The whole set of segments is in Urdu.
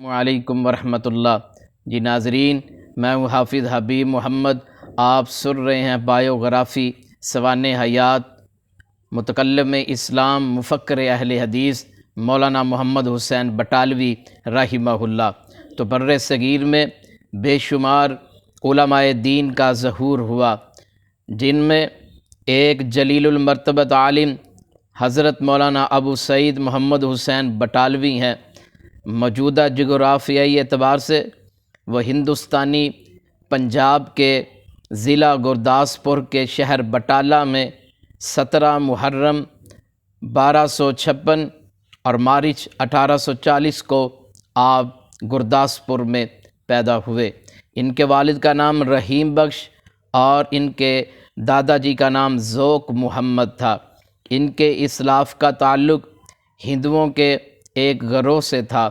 وعلیکم ورحمۃ اللہ۔ جی ناظرین، میں ہوں حافظ حبیب محمد۔ آپ سن رہے ہیں بایوگرافی سوانح حیات متکلم اسلام مفکر اہل حدیث مولانا محمد حسین بٹالوی رحمہ اللہ۔ تو بر صغیر میں بے شمار علماء دین کا ظہور ہوا، جن میں ایک جلیل المرتبت عالم حضرت مولانا ابو سعید محمد حسین بٹالوی ہیں۔ موجودہ جغرافیائی اعتبار سے وہ ہندوستانی پنجاب کے ضلع گرداسپور کے شہر بٹالہ میں 17 محرم 1256 اور مارچ 1840 کو آپ گرداسپور میں پیدا ہوئے۔ ان کے والد کا نام رحیم بخش اور ان کے دادا جی کا نام ذوق محمد تھا۔ ان کے اسلاف کا تعلق ہندوؤں کے ایک گروہ سے تھا۔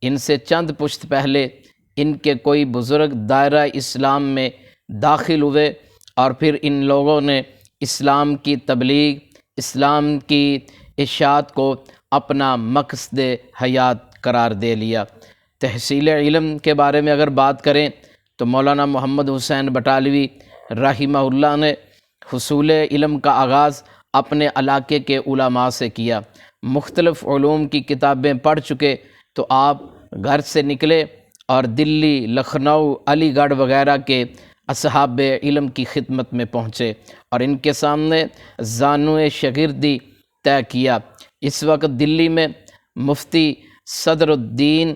ان سے چند پشت پہلے ان کے کوئی بزرگ دائرہ اسلام میں داخل ہوئے اور پھر ان لوگوں نے اسلام کی تبلیغ، اسلام کی اشاعت کو اپنا مقصد حیات قرار دے لیا۔ تحصیل علم کے بارے میں اگر بات کریں تو مولانا محمد حسین بٹالوی رحمہ اللہ نے حصول علم کا آغاز اپنے علاقے کے علماء سے کیا۔ مختلف علوم کی کتابیں پڑھ چکے تو آپ گھر سے نکلے اور دلی، لکھنؤ، علی گڑھ وغیرہ کے اصحاب علم کی خدمت میں پہنچے اور ان کے سامنے زانو شاگردی طے کیا۔ اس وقت دلی میں مفتی صدر الدین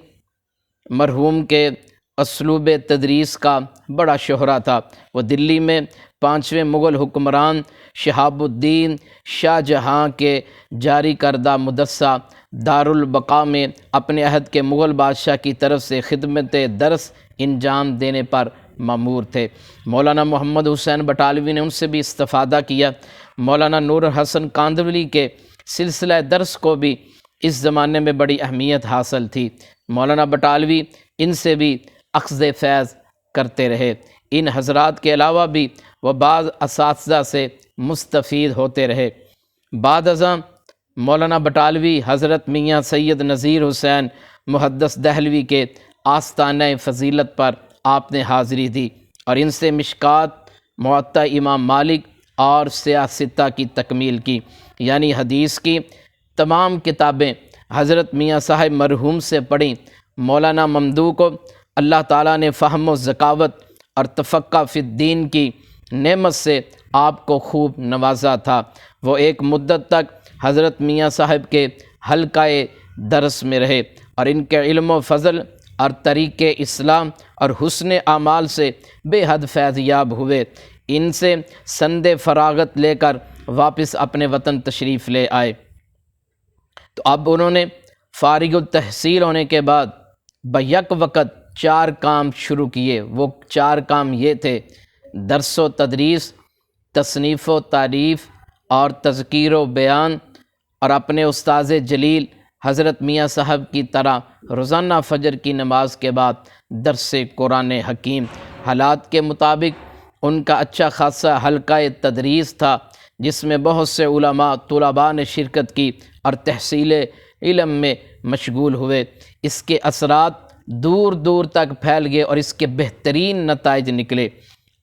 مرحوم کے اسلوب تدریس کا بڑا شہرہ تھا۔ وہ دلی میں 5ویں مغل حکمران شہاب الدین شاہ جہاں کے جاری کردہ مدرسہ دارالبقاء میں اپنے عہد کے مغل بادشاہ کی طرف سے خدمت درس انجام دینے پر مامور تھے۔ مولانا محمد حسین بٹالوی نے ان سے بھی استفادہ کیا۔ مولانا نور حسن کاندھولی کے سلسلہ درس کو بھی اس زمانے میں بڑی اہمیت حاصل تھی۔ مولانا بٹالوی ان سے بھی اخذ فیض کرتے رہے۔ ان حضرات کے علاوہ بھی وہ بعض اساتذہ سے مستفید ہوتے رہے۔ بعد ازاں مولانا بٹالوی حضرت میاں سید نذیر حسین محدث دہلوی کے آستانہ فضیلت پر آپ نے حاضری دی اور ان سے مشکات، موطا امام مالک اور سیاستہ کی تکمیل کی، یعنی حدیث کی تمام کتابیں حضرت میاں صاحب مرحوم سے پڑھیں۔ مولانا ممدوح کو اللہ تعالیٰ نے فہم و ذکاوت اور تفقہ فی الدین کی نعمت سے آپ کو خوب نوازا تھا۔ وہ ایک مدت تک حضرت میاں صاحب کے حلقہ درس میں رہے اور ان کے علم و فضل اور طریق اسلام اور حسن اعمال سے بے حد فیض یاب ہوئے۔ ان سے سند فراغت لے کر واپس اپنے وطن تشریف لے آئے۔ تو اب انہوں نے فارغ التحصیل ہونے کے بعد بیک وقت 4 کام شروع کیے۔ وہ 4 کام یہ تھے: درس و تدریس، تصنیف و تعریف اور تذکیر و بیان، اور اپنے استاذ جلیل حضرت میاں صاحب کی طرح روزانہ فجر کی نماز کے بعد درس قرآن حکیم۔ حالات کے مطابق ان کا اچھا خاصا حلقہ تدریس تھا جس میں بہت سے علماء طلباء نے شرکت کی اور تحصیل علم میں مشغول ہوئے۔ اس کے اثرات دور دور تک پھیل گئے اور اس کے بہترین نتائج نکلے۔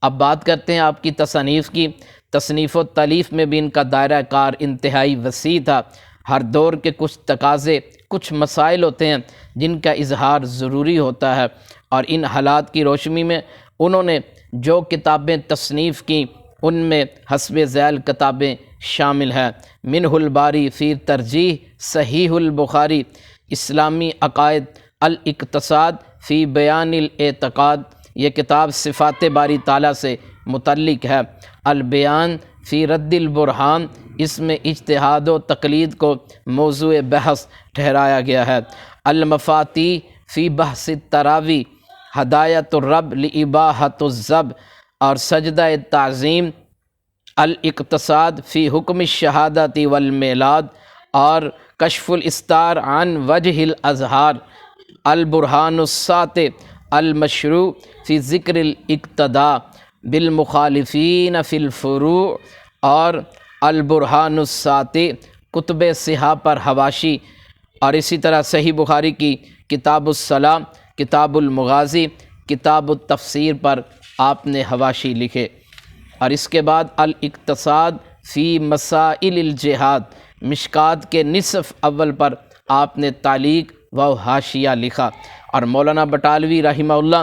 اب بات کرتے ہیں آپ کی تصانیف کی۔ تصنیف و تالیف میں بھی ان کا دائرہ کار انتہائی وسیع تھا۔ ہر دور کے کچھ تقاضے، کچھ مسائل ہوتے ہیں جن کا اظہار ضروری ہوتا ہے، اور ان حالات کی روشنی میں انہوں نے جو کتابیں تصنیف کی ان میں حسب ذیل کتابیں شامل ہیں: منہ الباری فی ترجیح صحیح البخاری، اسلامی عقائد، الاقتصاد فی بیان الاعتقاد، یہ کتاب صفات باری تعالیٰ سے متعلق ہے۔ البیان فی رد البرہان، اس میں اجتہاد و تقلید کو موضوع بحث ٹھہرایا گیا ہے۔ المفاتیح فی بحث التراوی، ہدایت الرب لاباحۃ الذب اور سجدہ تعظیم، الاقتصاد فی حکم الشہادۃ والمیلاد اور کشف الاستار عن وجہ الاظہار، البرہان الساطع المشروع فی ذکر الاقتداء بالمخالفین فی الفروع اور البرہان الساطع کتب صحاح پر حواشی، اور اسی طرح صحیح بخاری کی کتاب الصلاۃ، کتاب المغازی، کتاب التفسیر پر آپ نے حواشی لکھے، اور اس کے بعد الاقتصاد فی مسائل الجہاد، مشکات کے نصف اول پر آپ نے تعلیق و حاشیہ لکھا۔ اور مولانا بٹالوی رحمہ اللہ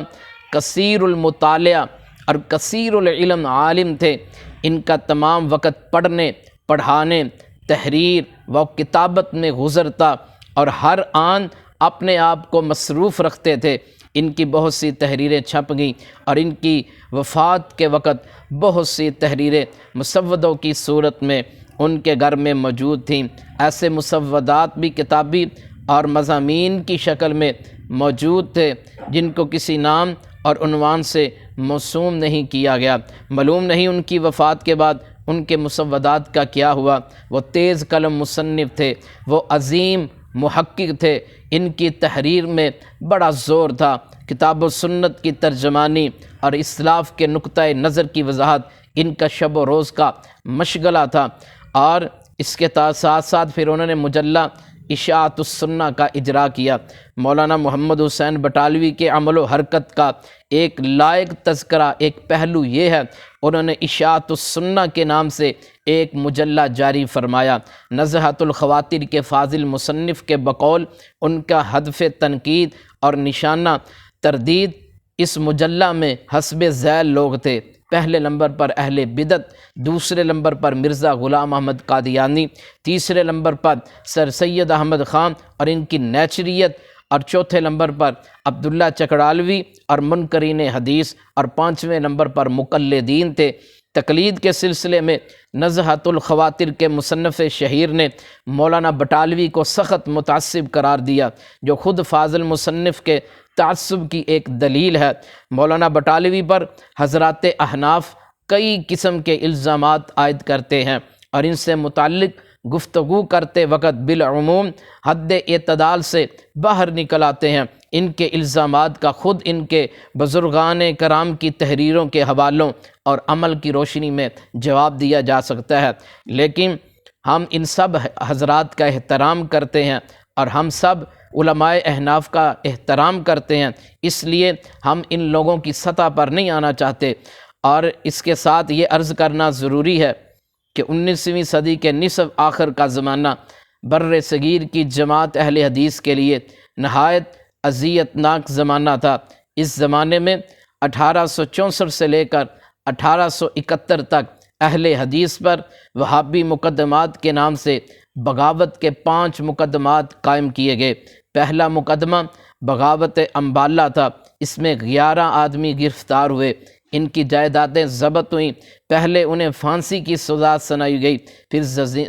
کثیر المطالعہ اور کثیر العلم عالم تھے، ان کا تمام وقت پڑھنے، پڑھانے، تحریر و کتابت میں گزرتا اور ہر آن اپنے آپ کو مصروف رکھتے تھے۔ ان کی بہت سی تحریریں چھپ گئیں اور ان کی وفات کے وقت بہت سی تحریریں مسودوں کی صورت میں ان کے گھر میں موجود تھیں۔ ایسے مسودات بھی کتابی اور مضامین کی شکل میں موجود تھے جن کو کسی نام اور عنوان سے موسوم نہیں کیا گیا۔ معلوم نہیں ان کی وفات کے بعد ان کے مسودات کا کیا ہوا۔ وہ تیز قلم مصنف تھے، وہ عظیم محقق تھے، ان کی تحریر میں بڑا زور تھا۔ کتاب و سنت کی ترجمانی اور اسلاف کے نقطۂ نظر کی وضاحت ان کا شب و روز کا مشغلہ تھا۔ اور اس کے ساتھ ساتھ پھر انہوں نے مجلہ اشاعت السنہ کا اجرا کیا۔ مولانا محمد حسین بٹالوی کے عمل و حرکت کا ایک لائق تذکرہ، ایک پہلو یہ ہے، انہوں نے اشاعت السنہ کے نام سے ایک مجلہ جاری فرمایا۔ نزہۃ الخواطر کے فاضل مصنف کے بقول ان کا ہدف تنقید اور نشانہ تردید اس مجلہ میں حسب ذیل لوگ تھے۔ پہلے نمبر پر اہل بدعت، دوسرے نمبر پر مرزا غلام احمد قادیانی، تیسرے نمبر پر سر سید احمد خان اور ان کی نیچریت، اور چوتھے نمبر پر عبداللہ چکڑالوی اور منکرین حدیث، اور پانچویں نمبر پر مقلدین تھے۔ تقلید کے سلسلے میں نزہۃ الخواطر کے مصنف شہیر نے مولانا بٹالوی کو سخت متعصب قرار دیا، جو خود فاضل مصنف کے تعصب کی ایک دلیل ہے۔ مولانا بٹالوی پر حضرات احناف کئی قسم کے الزامات عائد کرتے ہیں اور ان سے متعلق گفتگو کرتے وقت بالعموم حد اعتدال سے باہر نکل آتے ہیں۔ ان کے الزامات کا خود ان کے بزرگان کرام کی تحریروں کے حوالوں اور عمل کی روشنی میں جواب دیا جا سکتا ہے، لیکن ہم ان سب حضرات کا احترام کرتے ہیں اور ہم سب علماء احناف کا احترام کرتے ہیں، اس لیے ہم ان لوگوں کی سطح پر نہیں آنا چاہتے۔ اور اس کے ساتھ یہ عرض کرنا ضروری ہے کہ 19ویں صدی کے نصف آخر کا زمانہ بر صغیر کی جماعت اہل حدیث کے لیے نہایت اذیت ناک زمانہ تھا۔ اس زمانے میں 1864 سے لے کر 1871 تک اہل حدیث پر وہابی مقدمات کے نام سے بغاوت کے 5 مقدمات قائم کیے گئے۔ پہلا مقدمہ بغاوت امبالہ تھا، اس میں 11 آدمی گرفتار ہوئے، ان کی جائیدادیں ضبط ہوئیں۔ پہلے انہیں پھانسی کی سزا سنائی گئی، پھر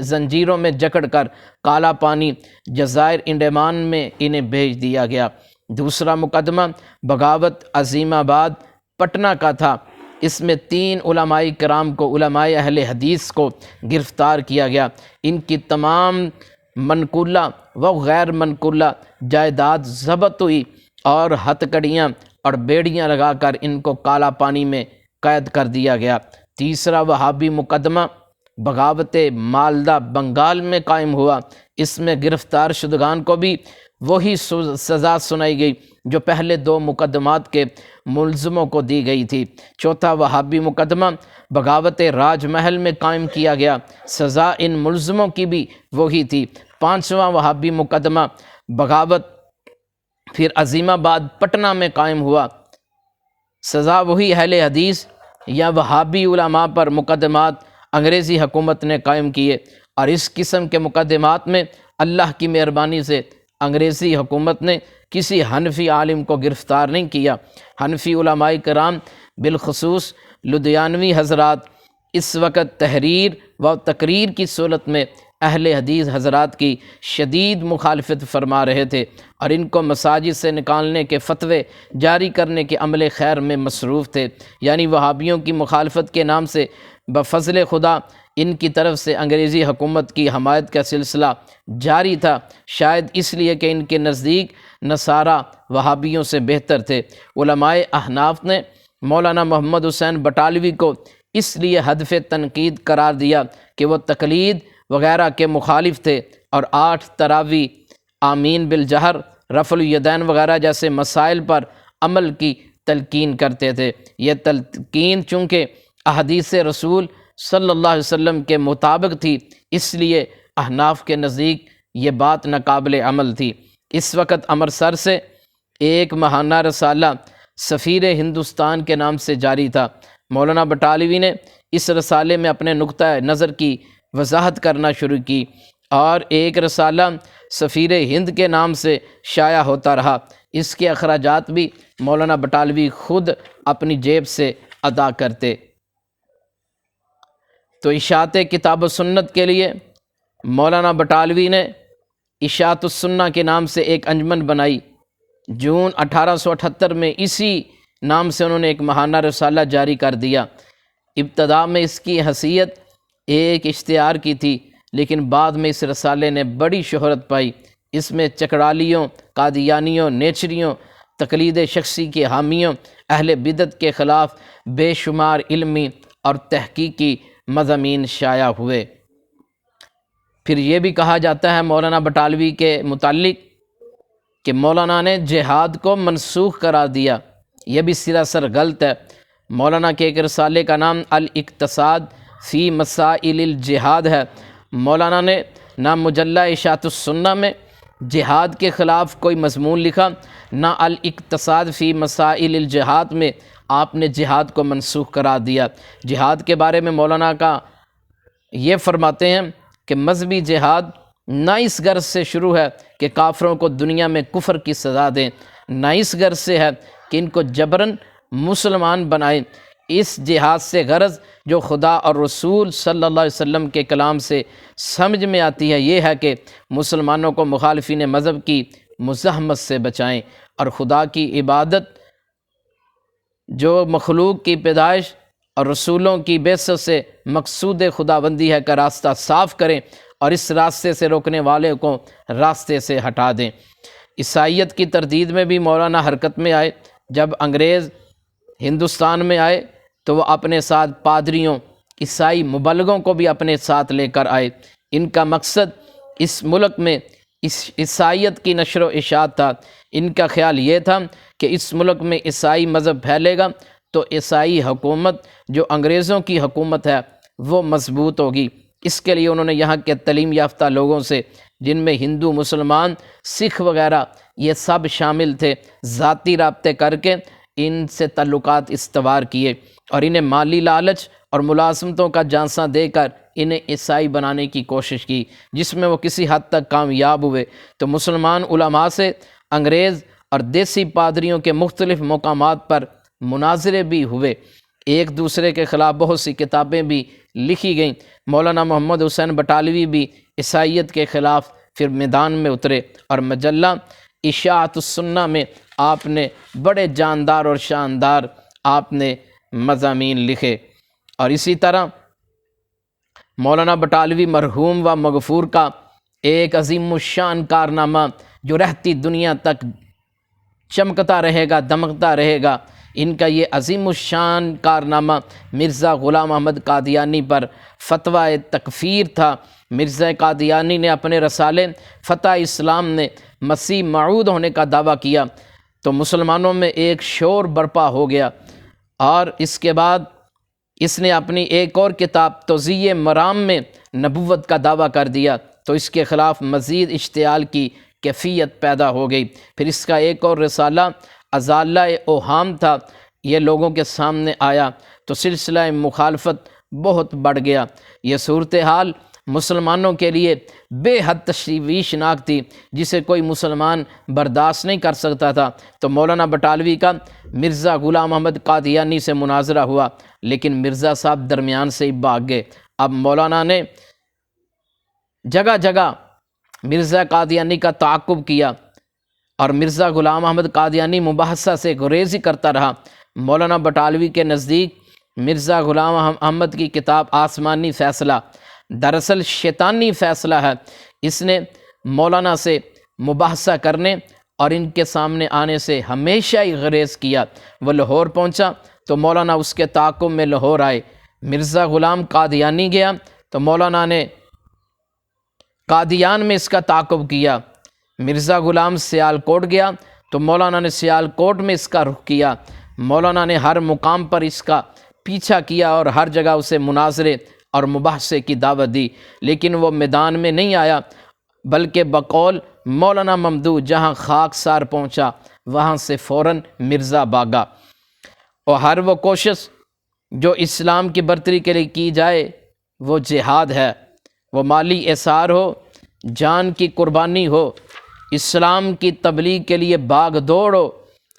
زنجیروں میں جکڑ کر کالا پانی جزائر انڈمان میں انہیں بھیج دیا گیا۔ دوسرا مقدمہ بغاوت عظیم آباد پٹنہ کا تھا، اس میں 3 علماء کرام کو، علماء اہل حدیث کو گرفتار کیا گیا۔ ان کی تمام منقولہ و غیر منقولہ جائیداد ضبط ہوئی اور ہتھکڑیاں اور بیڑیاں لگا کر ان کو کالا پانی میں قید کر دیا گیا۔ تیسرا وہابی مقدمہ بغاوت مالدہ بنگال میں قائم ہوا، اس میں گرفتار شدگان کو بھی وہی سزا سنائی گئی جو پہلے 2 مقدمات کے ملزموں کو دی گئی تھی۔ چوتھا وہابی مقدمہ بغاوت راج محل میں قائم کیا گیا، سزا ان ملزموں کی بھی وہی تھی۔ پانچواں وہابی مقدمہ بغاوت پھر عظیم آباد پٹنہ میں قائم ہوا، سزا وہی اہل حدیث یا وہابی علماء پر مقدمات انگریزی حکومت نے قائم کیے، اور اس قسم کے مقدمات میں اللہ کی مہربانی سے انگریزی حکومت نے کسی حنفی عالم کو گرفتار نہیں کیا۔ حنفی علماء کرام بالخصوص لدھیانوی حضرات اس وقت تحریر و تقریر کی صورت میں اہل حدیث حضرات کی شدید مخالفت فرما رہے تھے اور ان کو مساجد سے نکالنے کے فتوے جاری کرنے کے عمل خیر میں مصروف تھے۔ یعنی وہابیوں کی مخالفت کے نام سے بفضل خدا ان کی طرف سے انگریزی حکومت کی حمایت کا سلسلہ جاری تھا، شاید اس لیے کہ ان کے نزدیک نصارہ وہابیوں سے بہتر تھے۔ علماء احناف نے مولانا محمد حسین بٹالوی کو اس لیے ہدف تنقید قرار دیا کہ وہ تقلید وغیرہ کے مخالف تھے اور 8 تراوی آمین بالجہر رفع الیدین وغیرہ جیسے مسائل پر عمل کی تلقین کرتے تھے۔ یہ تلقین چونکہ احادیث رسول صلی اللہ علیہ وسلم کے مطابق تھی، اس لیے احناف کے نزدیک یہ بات ناقابل عمل تھی۔ اس وقت امرتسر سے ایک ماہانہ رسالہ سفیر ہندوستان کے نام سے جاری تھا۔ مولانا بٹالوی نے اس رسالے میں اپنے نقطہ نظر کی وضاحت کرنا شروع کی، اور ایک رسالہ سفیر ہند کے نام سے شائع ہوتا رہا۔ اس کے اخراجات بھی مولانا بٹالوی خود اپنی جیب سے ادا کرتے۔ تو اشاعت کتاب و سنت کے لیے مولانا بٹالوی نے اشاعت السنہ کے نام سے ایک انجمن بنائی۔ جون 1878 میں اسی نام سے انہوں نے ایک ماہانہ رسالہ جاری کر دیا۔ ابتدا میں اس کی حیثیت ایک اشتہار کی تھی، لیکن بعد میں اس رسالے نے بڑی شہرت پائی۔ اس میں چکڑالیوں، قادیانیوں، نیچریوں، تقلید شخصی کے حامیوں، اہل بدعت کے خلاف بے شمار علمی اور تحقیقی مضامین شائع ہوئے۔ پھر یہ بھی کہا جاتا ہے مولانا بٹالوی کے متعلق کہ مولانا نے جہاد کو منسوخ قرار دیا۔ یہ بھی سراسر غلط ہے۔ مولانا کے ایک رسالے کا نام الاقتصاد فی مسائل الجہاد ہے۔ مولانا نے نہ مجلہ اشاعت السنہ میں جہاد کے خلاف کوئی مضمون لکھا، نہ الاقتصاد فی مسائل الجہاد میں آپ نے جہاد کو منسوخ قرار دیا۔ جہاد کے بارے میں مولانا کا یہ فرماتے ہیں کہ مذہبی جہاد نہ اس غرض سے شروع ہے کہ کافروں کو دنیا میں کفر کی سزا دیں، نہ اس غرض سے ہے کہ ان کو جبراً مسلمان بنائیں۔ اس جہاد سے غرض جو خدا اور رسول صلی اللہ علیہ وسلم کے کلام سے سمجھ میں آتی ہے، یہ ہے کہ مسلمانوں کو مخالفین مذہب کی مزاحمت سے بچائیں، اور خدا کی عبادت جو مخلوق کی پیدائش اور رسولوں کی بعثت سے مقصود خداوندی ہے کا راستہ صاف کریں، اور اس راستے سے روکنے والے کو راستے سے ہٹا دیں۔ عیسائیت کی تردید میں بھی مولانا حرکت میں آئے۔ جب انگریز ہندوستان میں آئے تو وہ اپنے ساتھ پادریوں، عیسائی مبلغوں کو بھی اپنے ساتھ لے کر آئے۔ ان کا مقصد اس ملک میں عیسائیت کی نشر و اشاعت تھا۔ ان کا خیال یہ تھا کہ اس ملک میں عیسائی مذہب پھیلے گا تو عیسائی حکومت جو انگریزوں کی حکومت ہے وہ مضبوط ہوگی۔ اس کے لیے انہوں نے یہاں کے تعلیم یافتہ لوگوں سے، جن میں ہندو، مسلمان، سکھ وغیرہ یہ سب شامل تھے، ذاتی رابطے کر کے ان سے تعلقات استوار کیے، اور انہیں مالی لالچ اور ملازمتوں کا جھانسا دے کر انہیں عیسائی بنانے کی کوشش کی، جس میں وہ کسی حد تک کامیاب ہوئے۔ تو مسلمان علماء سے انگریز اور دیسی پادریوں کے مختلف مقامات پر مناظرے بھی ہوئے، ایک دوسرے کے خلاف بہت سی کتابیں بھی لکھی گئیں۔ مولانا محمد حسین بٹالوی بھی عیسائیت کے خلاف پھر میدان میں اترے، اور مجلہ اشاعت السنہ میں آپ نے بڑے جاندار اور شاندار آپ نے مضامین لکھے۔ اور اسی طرح مولانا بٹالوی مرحوم و مغفور کا ایک عظیم الشان کارنامہ جو رہتی دنیا تک چمکتا رہے گا، دمکتا رہے گا، ان کا یہ عظیم الشان کارنامہ مرزا غلام احمد قادیانی پر فتویٰ تکفیر تھا۔ مرزا قادیانی نے اپنے رسالے فتح اسلام نے مسیح موعود ہونے کا دعویٰ کیا تو مسلمانوں میں ایک شور برپا ہو گیا، اور اس کے بعد اس نے اپنی ایک اور کتاب توضیح مرام میں نبوت کا دعویٰ کر دیا، تو اس کے خلاف مزید اشتعال کی کیفیت پیدا ہو گئی۔ پھر اس کا ایک اور رسالہ ازالہ اوہام تھا، یہ لوگوں کے سامنے آیا تو سلسلہ مخالفت بہت بڑھ گیا۔ یہ صورتحال مسلمانوں کے لیے بے حد تشویشناک تھی، جسے کوئی مسلمان برداشت نہیں کر سکتا تھا۔ تو مولانا بٹالوی کا مرزا غلام احمد قادیانی سے مناظرہ ہوا، لیکن مرزا صاحب درمیان سے ہی بھاگ گئے۔ اب مولانا نے جگہ جگہ مرزا قادیانی کا تعاقب کیا، اور مرزا غلام احمد قادیانی مباحثہ سے گریزی کرتا رہا۔ مولانا بٹالوی کے نزدیک مرزا غلام احمد کی کتاب آسمانی فیصلہ دراصل شیطانی فیصلہ ہے۔ اس نے مولانا سے مباحثہ کرنے اور ان کے سامنے آنے سے ہمیشہ ہی گریز کیا۔ وہ لاہور پہنچا تو مولانا اس کے تعاقب میں لاہور آئے۔ مرزا غلام قادیانی گیا تو مولانا نے قادیان میں اس کا تعاقب کیا۔ مرزا غلام سیالکوٹ گیا تو مولانا نے سیالکوٹ میں اس کا رخ کیا، مولانا نے ہر مقام پر اس کا پیچھا کیا اور ہر جگہ اسے مناظرے اور مباحثے کی دعوت دی، لیکن وہ میدان میں نہیں آیا، بلکہ بقول مولانا ممدوح جہاں خاکسار پہنچا وہاں سے فوراً مرزا بھاگا۔ اور ہر وہ کوشش جو اسلام کی برتری کے لیے کی جائے وہ جہاد ہے، وہ مالی اثار ہو، جان کی قربانی ہو، اسلام کی تبلیغ کے لیے باغ دوڑ ہو،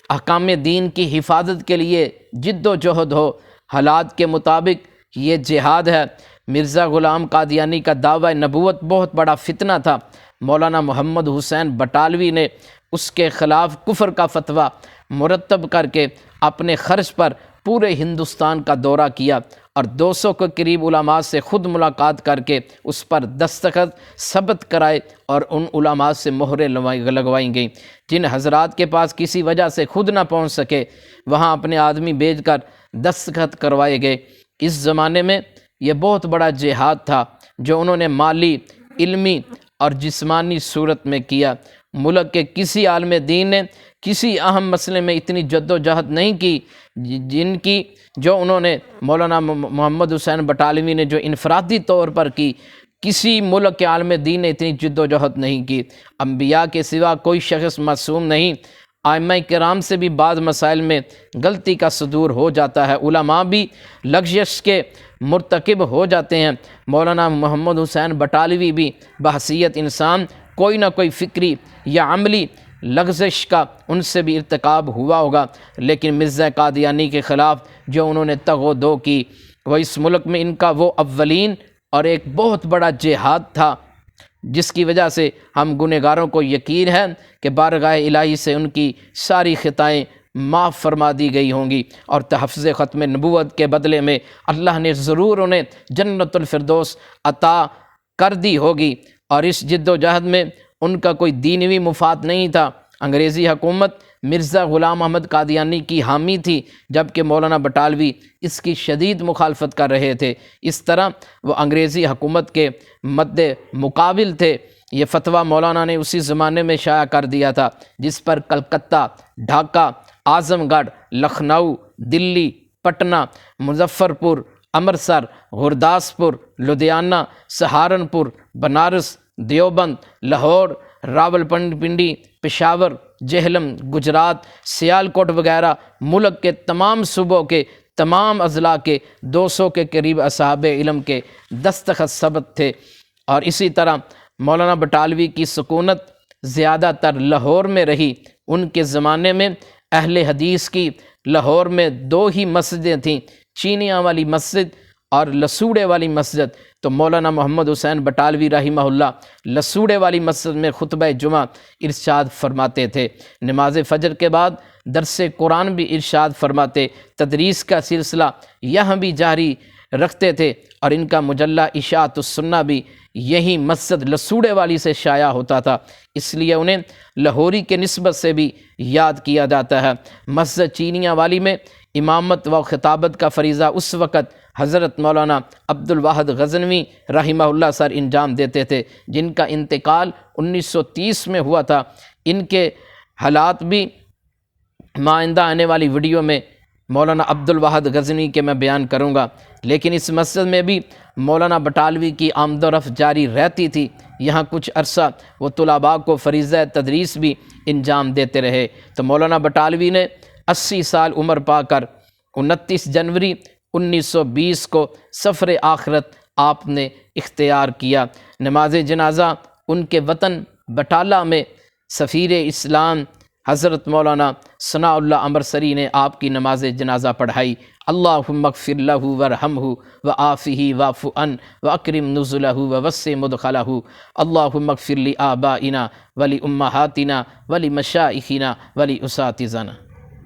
احکام دین کی حفاظت کے لیے جد و جہد ہو، حالات کے مطابق یہ جہاد ہے۔ مرزا غلام قادیانی کا دعویٰ نبوت بہت بڑا فتنہ تھا، مولانا محمد حسین بٹالوی نے اس کے خلاف کفر کا فتویٰ مرتب کر کے اپنے خرچ پر پورے ہندوستان کا دورہ کیا اور 200 کے قریب علماء سے خود ملاقات کر کے اس پر دستخط ثبت کرائے اور ان علماء سے مہریں لگوائی گئیں۔ جن حضرات کے پاس کسی وجہ سے خود نہ پہنچ سکے وہاں اپنے آدمی بھیج کر دستخط کروائے گئے۔ اس زمانے میں یہ بہت بڑا جہاد تھا جو انہوں نے مالی، علمی اور جسمانی صورت میں کیا۔ ملک کے کسی عالم دین نے کسی اہم مسئلے میں اتنی جد و جہد نہیں کی جن کی جو انہوں نے مولانا محمد حسین بٹالوی نے جو انفرادی طور پر کی، کسی ملک کے عالم دین نے اتنی جد و جہد نہیں کی۔ انبیاء کے سوا کوئی شخص معصوم نہیں، ائمہ کرام سے بھی بعض مسائل میں غلطی کا صدور ہو جاتا ہے، علماء بھی لغزش کے مرتکب ہو جاتے ہیں۔ مولانا محمد حسین بٹالوی بھی بحیثیت انسان کوئی نہ کوئی فکری یا عملی لغزش کا ان سے بھی ارتکاب ہوا ہوگا، لیکن مرزا قادیانی کے خلاف جو انہوں نے تگ و دو کی وہ اس ملک میں ان کا وہ اولین اور ایک بہت بڑا جہاد تھا، جس کی وجہ سے ہم گنہگاروں کو یقین ہے کہ بارگاہ الہی سے ان کی ساری خطائیں معاف فرما دی گئی ہوں گی، اور تحفظ ختم نبوت کے بدلے میں اللہ نے ضرور انہیں جنت الفردوس عطا کر دی ہوگی۔ اور اس جد و جہد میں ان کا کوئی دینوی مفاد نہیں تھا۔ انگریزی حکومت مرزا غلام احمد قادیانی کی حامی تھی، جبکہ مولانا بٹالوی اس کی شدید مخالفت کر رہے تھے۔ اس طرح وہ انگریزی حکومت کے مد مقابل تھے۔ یہ فتویٰ مولانا نے اسی زمانے میں شائع کر دیا تھا جس پر کلکتہ، ڈھاکہ، اعظم گڑھ، لکھنؤ، دلی، پٹنہ، مظفرپور، امرتسر، گرداسپور، لدھیانہ، سہارنپور، بنارس، دیوبند، لاہور، راول پنڈی، پشاور، جہلم، گجرات، سیالکوٹ وغیرہ ملک کے تمام صوبوں کے تمام اضلاع کے 200 کے قریب اصحاب علم کے دستخط ثبت تھے۔ اور اسی طرح مولانا بٹالوی کی سکونت زیادہ تر لاہور میں رہی۔ ان کے زمانے میں اہل حدیث کی لاہور میں 2 ہی مسجدیں تھیں، چینیاں والی مسجد اور لسوڑے والی مسجد۔ تو مولانا محمد حسین بٹالوی رحمہ اللہ لسوڑے والی مسجد میں خطبہ جمعہ ارشاد فرماتے تھے، نماز فجر کے بعد درس قرآن بھی ارشاد فرماتے، تدریس کا سلسلہ یہاں بھی جاری رکھتے تھے، اور ان کا مجلہ اشاعت السنہ بھی یہی مسجد لسوڑے والی سے شائع ہوتا تھا، اس لیے انہیں لاہوری کے نسبت سے بھی یاد کیا جاتا ہے۔ مسجد چینیاں والی میں امامت و خطابت کا فریضہ اس وقت حضرت مولانا عبد الواحد غزنوی رحمہ اللہ سر انجام دیتے تھے، جن کا انتقال 1930 میں ہوا تھا۔ ان کے حالات بھی مائندہ آنے والی ویڈیو میں مولانا عبد الواحد غزنوی کے میں بیان کروں گا، لیکن اس مسجد میں بھی مولانا بٹالوی کی آمد و رفت جاری رہتی تھی۔ یہاں کچھ عرصہ وہ طلباء کو فریضہ تدریس بھی انجام دیتے رہے۔ تو مولانا بٹالوی نے 80 سال عمر پا کر 29 جنوری 1920 کو سفر آخرت آپ نے اختیار کیا۔ نماز جنازہ ان کے وطن بٹالہ میں سفیر اسلام حضرت مولانا ثناء اللہ امرسری نے آپ کی نماز جنازہ پڑھائی۔ اللہم اغفر لہ ورحمہ وعافہ واعف عنہ واکرم نزلہ ووسع مدخلہ۔ اللہم اغفر لآبائنا ولامہاتنا ولمشائخنا ولاساتذتنا۔